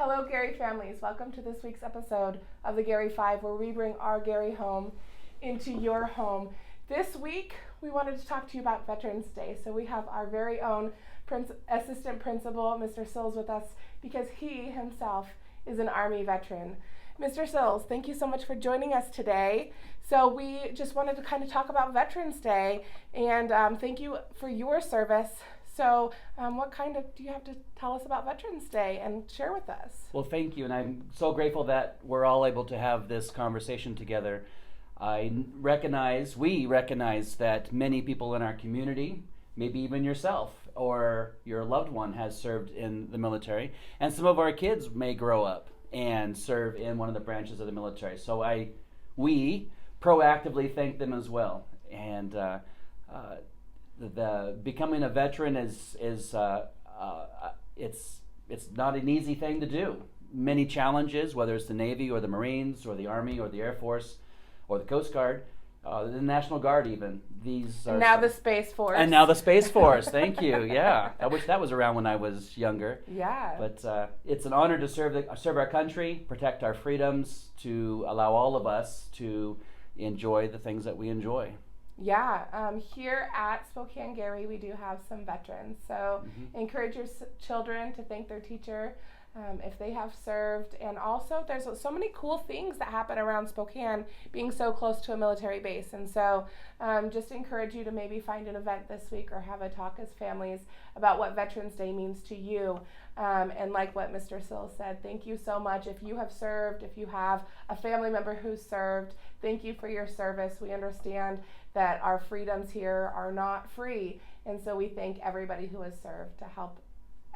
Hello, Garry families. Welcome to this week's episode of the Garry 5, where we bring our Garry home into your home. This week, we wanted to talk to you about Veterans Day. So we have our very own assistant principal, Mr. Sills, with us because he himself is an Army veteran. Mr. Sills, thank you so much for joining us today. So we just wanted to kind of talk about Veterans Day, and thank you for your service. So what do you have to tell us about Veterans Day and share with us? Well, thank you, and I'm so grateful that we're all able to have this conversation together. We recognize that many people in our community, maybe even yourself or your loved one, has served in the military, and some of our kids may grow up and serve in one of the branches of the military. So we proactively thank them as well. And the becoming a veteran is it's not an easy thing to do. Many challenges, whether it's the Navy or the Marines or the Army or the Air Force or the Coast Guard, the National Guard even. These are now the Space Force. And now the Space Force. Thank you. Yeah, I wish that was around when I was younger. Yeah. But it's an honor to serve our country, protect our freedoms, to allow all of us to enjoy the things that we enjoy. Yeah, here at Spokane Garry, we do have some veterans. So encourage your children to thank their teacher if they have served. And also, there's so many cool things that happen around Spokane, being so close to a military base. And so just encourage you to maybe find an event this week or have a talk as families about what Veterans Day means to you. And like what Mr. Sills said, thank you so much. If you have served, if you have a family member who's served, thank you for your service. We understand that our freedoms here are not free. And so we thank everybody who has served to help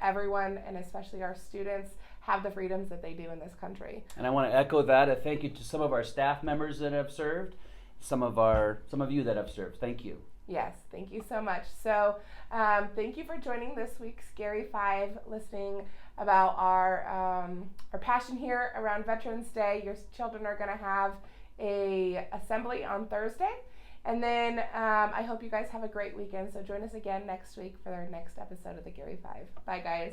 everyone, and especially our students, have the freedoms that they do in this country. And I want to echo that. A thank you to some of our staff members that have served, some of you that have served. Thank you. Yes, thank you so much. So thank you for joining this week's Garry 5, listening about our passion here around Veterans Day. Your children are going to have a assembly on Thursday. And then I hope you guys have a great weekend. So join us again next week for our next episode of the Garry 5. Bye, guys.